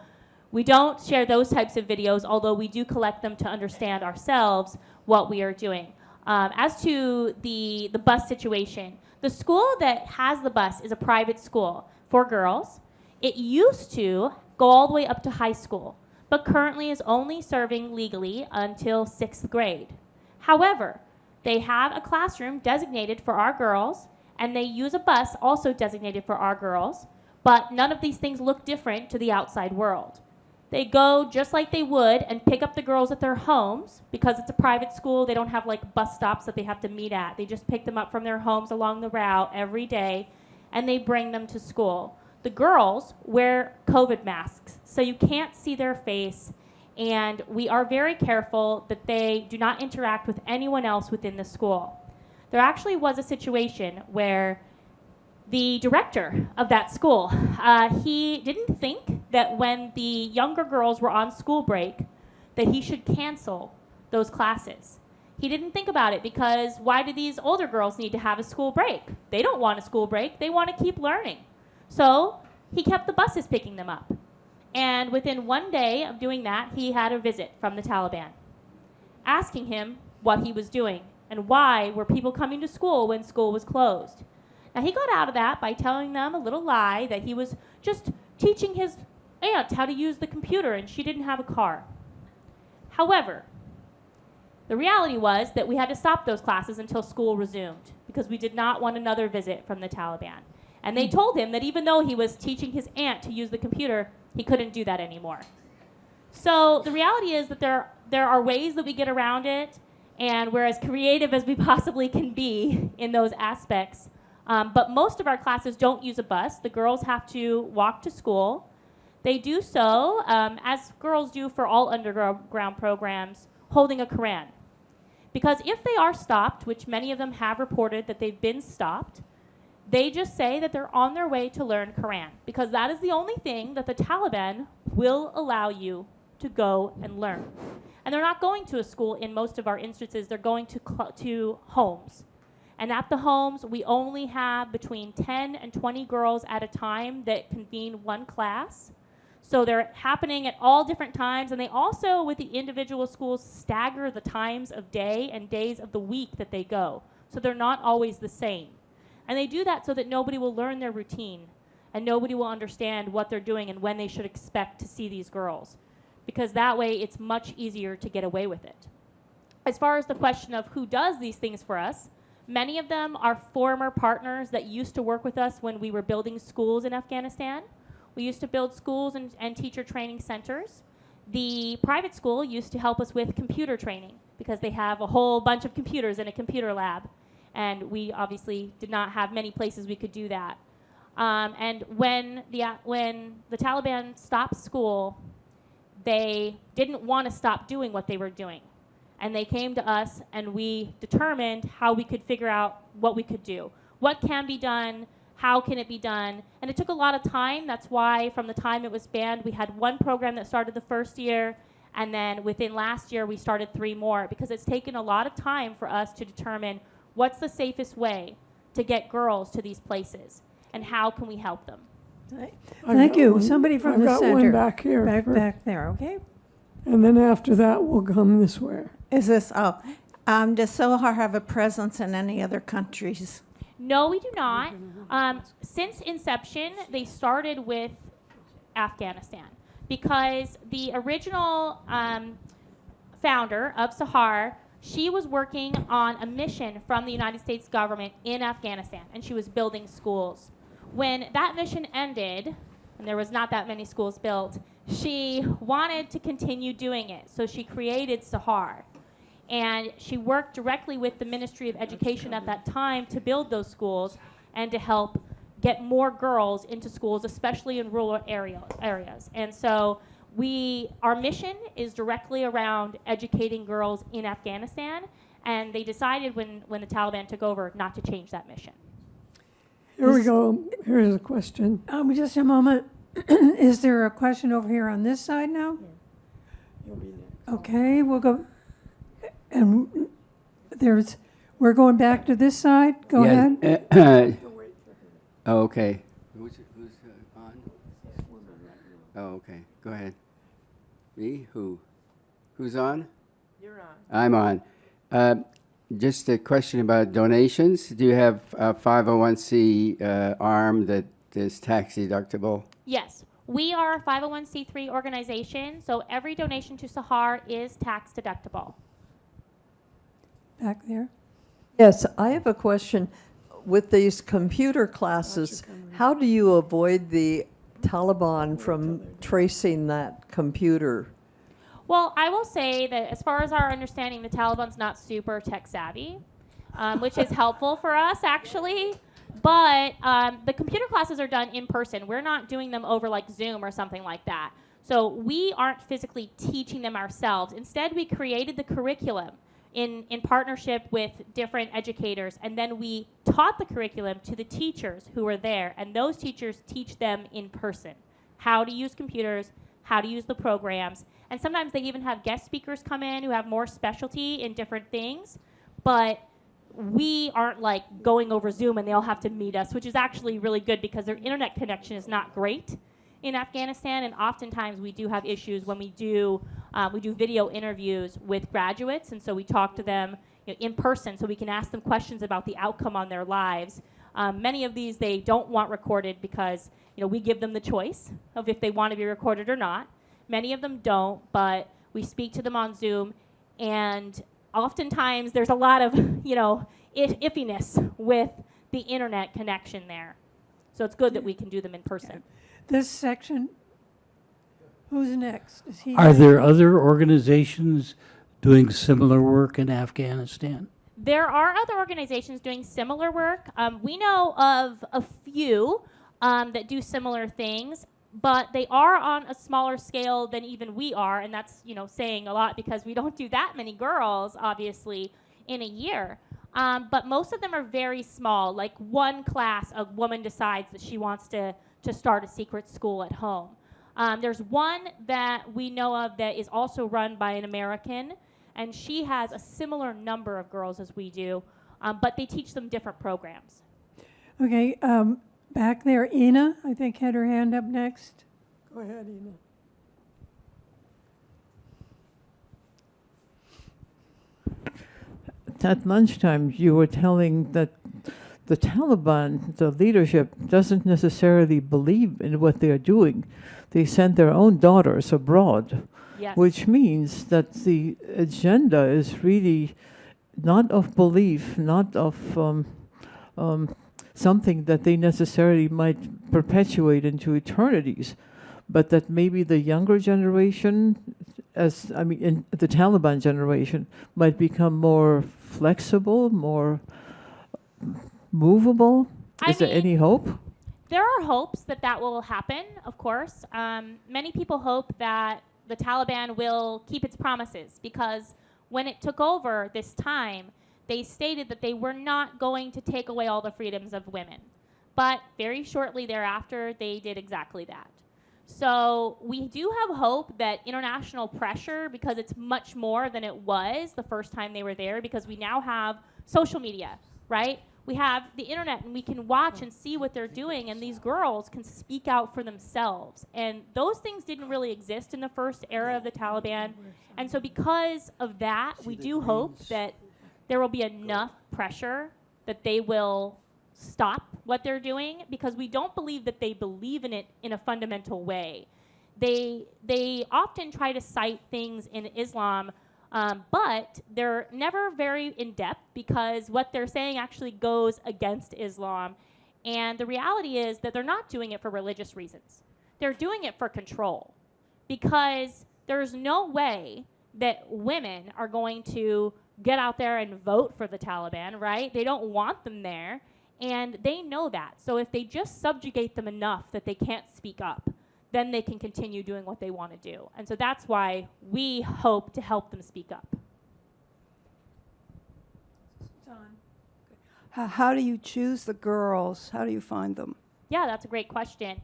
we don't share those types of videos, although we do collect them to understand ourselves what we are doing. As to the bus situation, the school that has the bus is a private school for girls. It used to go all the way up to high school, but currently is only serving legally until 6th grade. However, they have a classroom designated for our girls, and they use a bus also designated for our girls, but none of these things look different to the outside world. They go just like they would and pick up the girls at their homes. Because it's a private school, they don't have like bus stops that they have to meet at. They just pick them up from their homes along the route every day, and they bring them to school. The girls wear COVID masks, so you can't see their face, and we are very careful that they do not interact with anyone else within the school. There actually was a situation where the director of that school, he didn't think that when the younger girls were on school break that he should cancel those classes. He didn't think about it, because why do these older girls need to have a school break? They don't want a school break. They want to keep learning. So he kept the buses picking them up. And within one day of doing that, he had a visit from the Taliban, asking him what he was doing and why were people coming to school when school was closed. Now, he got out of that by telling them a little lie that he was just teaching his aunt how to use the computer and she didn't have a car. However, the reality was that we had to stop those classes until school resumed, because we did not want another visit from the Taliban. And they told him that even though he was teaching his aunt to use the computer, he couldn't do that anymore. So the reality is that there are ways that we get around it, and we're as creative as we possibly can be in those aspects. But most of our classes don't use a bus. The girls have to walk to school. They do so, as girls do for all underground programs, holding a Quran. Because if they are stopped, which many of them have reported that they've been stopped, they just say that they're on their way to learn Quran, because that is the only thing that the Taliban will allow you to go and learn. And they're not going to a school in most of our instances. They're going to homes. And at the homes, we only have between 10 and 20 girls at a time that convene one class. So they're happening at all different times. And they also, with the individual schools, stagger the times of day and days of the week that they go. So they're not always the same. And they do that so that nobody will learn their routine and nobody will understand what they're doing and when they should expect to see these girls. Because that way it's much easier to get away with it. As far as the question of who does these things for us, many of them are former partners that used to work with us when we were building schools in Afghanistan. We used to build schools and teacher training centers. The private school used to help us with computer training because they have a whole bunch of computers in a computer lab. And we obviously did not have many places we could do that. And when the Taliban stopped school, they didn't want to stop doing what they were doing. And they came to us and we determined how we could figure out what we could do. What can be done? How can it be done? And it took a lot of time. That's why from the time it was banned, we had one program that started the first year. And then within last year, we started 3 more, because it's taken a lot of time for us to determine what's the safest way to get girls to these places and how can we help them. Thank you. Somebody from the center. I've got one back here. Back there, okay? And then after that, we'll come this way. Is this, does Sahar have a presence in any other countries? No, we do not. Since inception, they started with Afghanistan, because the original founder of Sahar, she was working on a mission from the United States government in Afghanistan, and she was building schools. When that mission ended, and there was not that many schools built, she wanted to continue doing it, so she created Sahar. And she worked directly with the Ministry of Education at that time to build those schools and to help get more girls into schools, especially in rural areas. And so our mission is directly around educating girls in Afghanistan, and they decided when the Taliban took over not to change that mission. Here we go. Here's a question. Just a moment. Is there a question over here on this side now? Okay, we'll go. And we're going back to this side. Go ahead. Okay. Who's on? Oh, okay. Go ahead. Me? Who's on? You're on. I'm on. Just a question about donations. Do you have a 501c arm that is tax deductible? Yes. We are a 501c3 organization, so every donation to Sahar is tax deductible. Back there. Yes, I have a question. With these computer classes, how do you avoid the Taliban from tracing that computer? Well, I will say that as far as our understanding, the Taliban's not super tech savvy, which is helpful for us, actually. But the computer classes are done in person. We're not doing them over like Zoom or something like that. So we aren't physically teaching them ourselves. Instead, we created the curriculum in partnership with different educators, and then we taught the curriculum to the teachers who were there, and those teachers teach them in person how to use computers, how to use the programs, and sometimes they even have guest speakers come in who have more specialty in different things, but we aren't like going over Zoom and they all have to meet us, which is actually really good because their internet connection is not great in Afghanistan, and oftentimes we do have issues when we do video interviews with graduates, and so we talk to them in person so we can ask them questions about the outcome on their lives. Many of these they don't want recorded because we give them the choice of if they want to be recorded or not. Many of them don't, but we speak to them on Zoom, and oftentimes there's a lot of iffiness with the internet connection there. So it's good that we can do them in person. This section, who's next? Is he Are there other organizations doing similar work in Afghanistan? There are other organizations doing similar work. We know of a few that do similar things, but they are on a smaller scale than even we are, and that's saying a lot because we don't do that many girls, obviously, in a year. But most of them are very small. Like one class, a woman decides that she wants to start a secret school at home. There's one that we know of that is also run by an American, and she has a similar number of girls as we do, but they teach them different programs. Okay, back there, Ina, I think, had her hand up next. Go ahead, Ina. At lunchtime, you were telling that the Taliban, the leadership, doesn't necessarily believe in what they're doing. They send their own daughters abroad, Yes. which means that the agenda is really not of belief, not of something that they necessarily might perpetuate into eternities, but that maybe the younger generation, in the Taliban generation, might become more flexible, more movable. Is there any hope? There are hopes that will happen, of course. Many people hope that the Taliban will keep its promises, because when it took over this time, they stated that they were not going to take away all the freedoms of women. But very shortly thereafter, they did exactly that. So we do have hope that international pressure, because it's much more than it was the first time they were there, because we now have social media, right? We have the internet, and we can watch and see what they're doing, and these girls can speak out for themselves. And those things didn't really exist in the first era of the Taliban. And so because of that, we do hope that there will be enough pressure that they will stop what they're doing, because we don't believe that they believe in it in a fundamental way. They often try to cite things in Islam, but they're never very in-depth, because what they're saying actually goes against Islam. And the reality is that they're not doing it for religious reasons. They're doing it for control, because there's no way that women are going to get out there and vote for the Taliban, right? They don't want them there, and they know that. So if they just subjugate them enough that they can't speak up, then they can continue doing what they want to do. And so that's why we hope to help them speak up. How do you choose the girls? How do you find them? Yeah, that's a great question.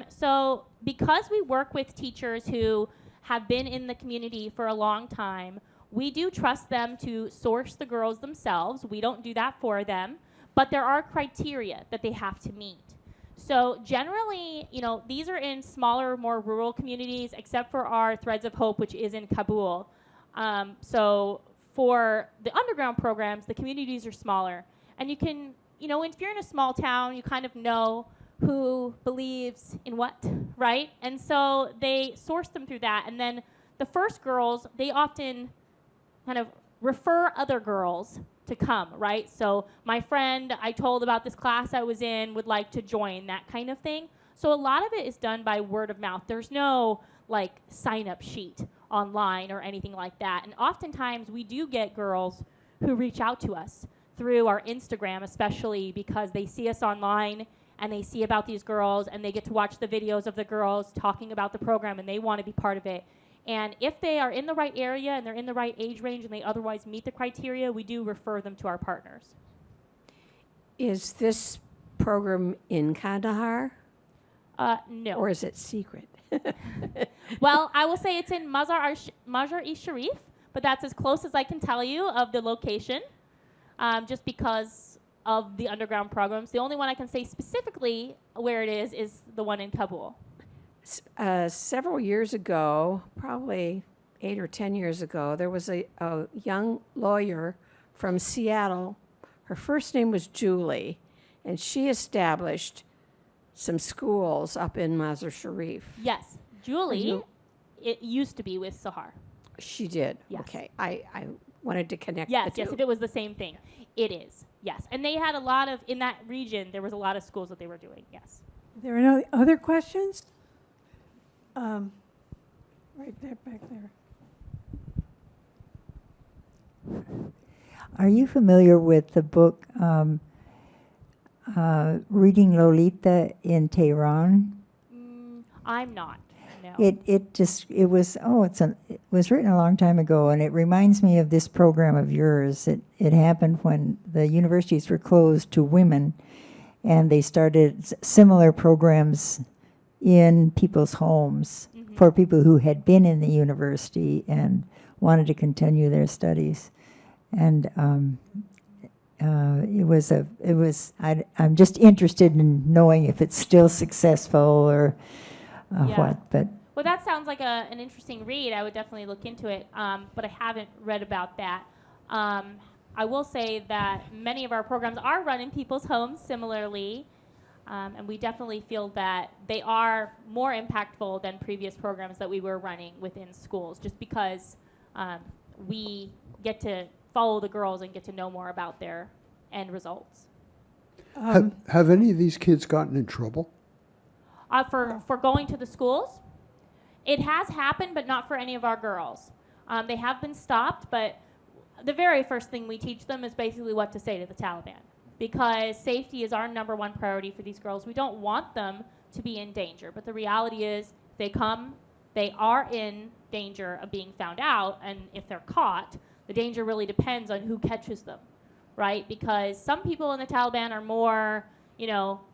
So because we work with teachers who have been in the community for a long time, we do trust them to source the girls themselves. We don't do that for them, but there are criteria that they have to meet. So generally, these are in smaller, more rural communities, except for our Threads of Hope, which is in Kabul. So for the underground programs, the communities are smaller. And you can, if you're in a small town, you kind of know who believes in what, right? And so they source them through that. And then the first girls, they often kind of refer other girls to come, right? So my friend I told about this class I was in would like to join, that kind of thing. So a lot of it is done by word of mouth. There's no sign-up sheet online or anything like that. And oftentimes we do get girls who reach out to us through our Instagram, especially because they see us online and they see about these girls and they get to watch the videos of the girls talking about the program, and they want to be part of it. And if they are in the right area and they're in the right age range and they otherwise meet the criteria, we do refer them to our partners. Is this program in Kandahar? No. Or is it secret? Well, I will say it's in Mazar-e-Sharif, but that's as close as I can tell you of the location, just because of the underground programs. The only one I can say specifically where it is the one in Kabul. Several years ago, probably 8 or 10 years ago, there was a young lawyer from Seattle. Her first name was Julie, and she established some schools up in Mazar Sharif. Yes, Julie, it used to be with Sahar. She did? Yes. Okay. I wanted to connect Yes, the yes, two. if it was the same thing. It is, yes. And they had a lot of, in that region, there was a lot of schools that they were doing, yes. Are there any other questions? Right there, back there. Are you familiar with the book Reading Lolita in Tehran? I'm not, no. It was written a long time ago, and it reminds me of this program of yours. It happened when the universities were closed to women, and they started similar programs in people's homes for people who had been in the university and wanted to continue their studies. And I'm just interested in knowing if it's still successful or what. But well, that sounds like an interesting read. I would definitely look into it, but I haven't read about that. I will say that many of our programs are run in people's homes similarly, and we definitely feel that they are more impactful than previous programs that we were running within schools, just because we get to follow the girls and get to know more about their end results. Have any of these kids gotten in trouble? For going to the schools, it has happened, but not for any of our girls. They have been stopped, but the very first thing we teach them is basically what to say to the Taliban, because safety is our number one priority for these girls. We don't want them to be in danger, but the reality is they come, they are in danger of being found out, and if they're caught, the danger really depends on who catches them, right? Because some people in the Taliban are more,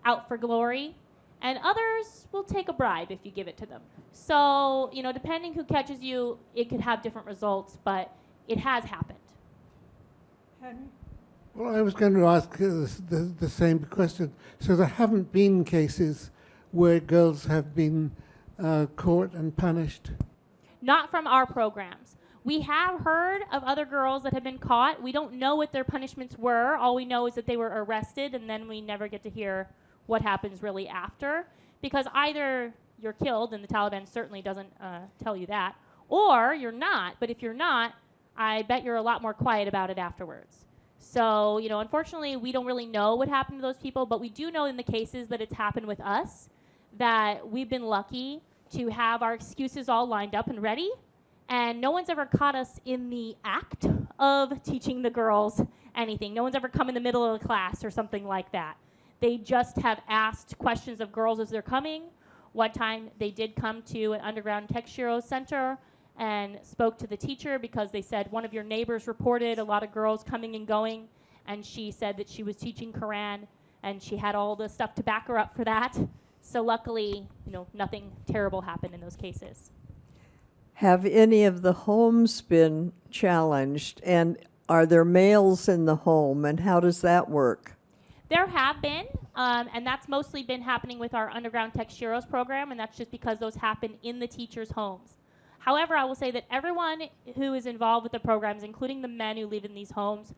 out for glory, and others will take a bribe if you give it to them. So, depending who catches you, it could have different results, but it has happened. Henry? Well, I was going to ask the same question. So there haven't been cases where girls have been caught and punished? Not from our programs. We have heard of other girls that have been caught. We don't know what their punishments were. All we know is that they were arrested, and then we never get to hear what happens really after. Because either you're killed, and the Taliban certainly doesn't tell you that, or you're not. But if you're not, I bet you're a lot more quiet about it afterwards. So, unfortunately, we don't really know what happened to those people, but we do know in the cases that it's happened with us that we've been lucky to have our excuses all lined up and ready. And no one's ever caught us in the act of teaching the girls anything. No one's ever come in the middle of the class or something like that. They just have asked questions of girls as they're coming. One time they did come to an underground Tekshiro center and spoke to the teacher because they said one of your neighbors reported a lot of girls coming and going, and she said that she was teaching Quran, and she had all the stuff to back her up for that. So luckily, nothing terrible happened in those cases. Have any of the homes been challenged, and are there males in the home, and how does that work? There have been, and that's mostly been happening with our Underground Tekshiros program, and that's just because those happen in the teachers' homes. However, I will say that everyone who is involved with the programs, including the men who live in these homes,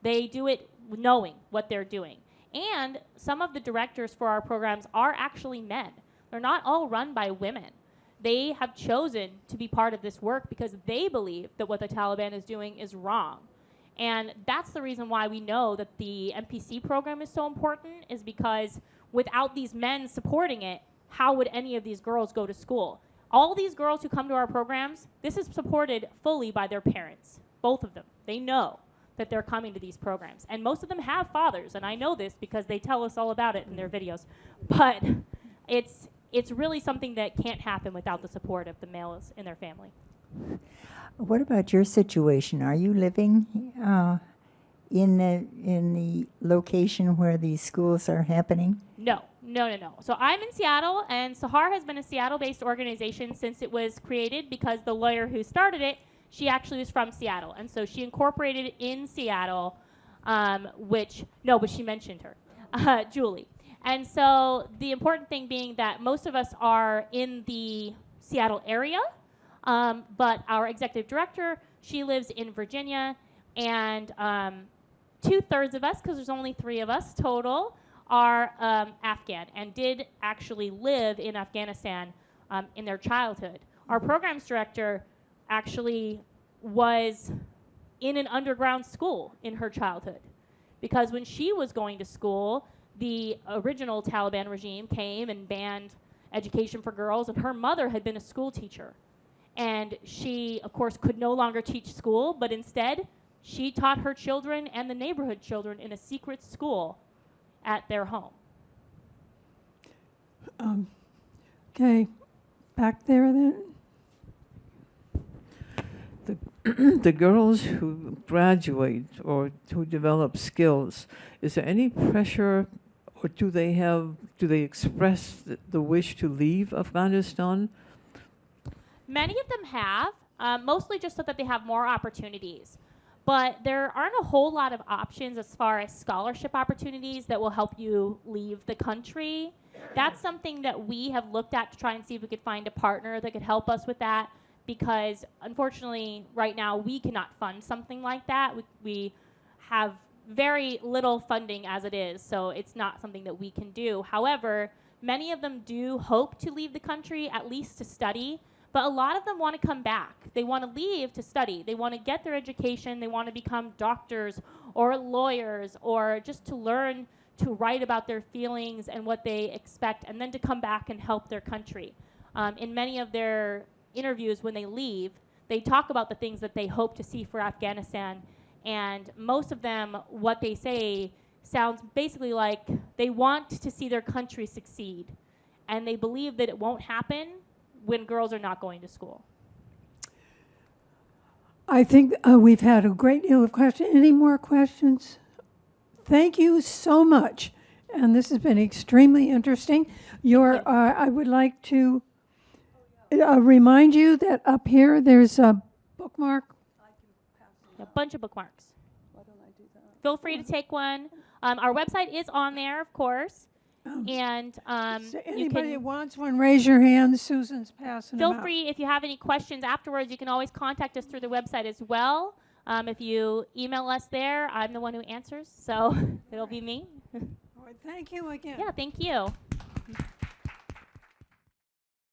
they do it knowing what they're doing. And some of the directors for our programs are actually men. They're not all run by women. They have chosen to be part of this work because they believe that what the Taliban is doing is wrong. And that's the reason why we know that the MPC program is so important, is because without these men supporting it, how would any of these girls go to school? All these girls who come to our programs, this is supported fully by their parents, both of them. They know that they're coming to these programs. And most of them have fathers, and I know this because they tell us all about it in their videos. But it's really something that can't happen without the support of the males in their family. what about your situation? Are you living in the location where these schools are happening? No. So I'm in Seattle, and Sahar has been a Seattle-based organization since it was created because the lawyer who started it, she actually was from Seattle. And so she incorporated it in Seattle, but she mentioned her, Julie. And so the important thing being that most of us are in the Seattle area, but our executive director, she lives in Virginia, and 2/3 of us, because there's only 3 of us total, are Afghan and did actually live in Afghanistan in their childhood. Our programs director actually was in an underground school in her childhood. Because when she was going to school, the original Taliban regime came and banned education for girls, and her mother had been a school teacher. And she, of course, could no longer teach school, but instead, she taught her children and the neighborhood children in a secret school at their home. Okay, back there then. The girls who graduate or who develop skills, is there any pressure, or do they express the wish to leave Afghanistan? Many of them have, mostly just so that they have more opportunities. But there aren't a whole lot of options as far as scholarship opportunities that will help you leave the country. That's something that we have looked at to try and see if we could find a partner that could help us with that, because unfortunately right now we cannot fund something like that. We have very little funding as it is, so it's not something that we can do. However, many of them do hope to leave the country, at least to study, but a lot of them want to come back. They want to leave to study. They want to get their education. They want to become doctors or lawyers, or just to learn to write about their feelings and what they expect, and then to come back and help their country. In many of their interviews when they leave, they talk about the things that they hope to see for Afghanistan, and most of them, what they say sounds basically like they want to see their country succeed, and they believe that it won't happen when girls are not going to school. I think we've had a great deal of questions. Any more questions? Thank you so much. And this has been extremely interesting. I would like to remind you that up here there's a bookmark. A bunch of bookmarks. Why don't I do that? Feel free to take one. Our website is on there, of course. And So anybody that wants one, raise your hand. Susan's passing them feel out. free, if you have any questions afterwards, you can always contact us through the website as well. If you email us there, I'm the one who answers, so it'll be me. All right, thank you again. Yeah, thank you.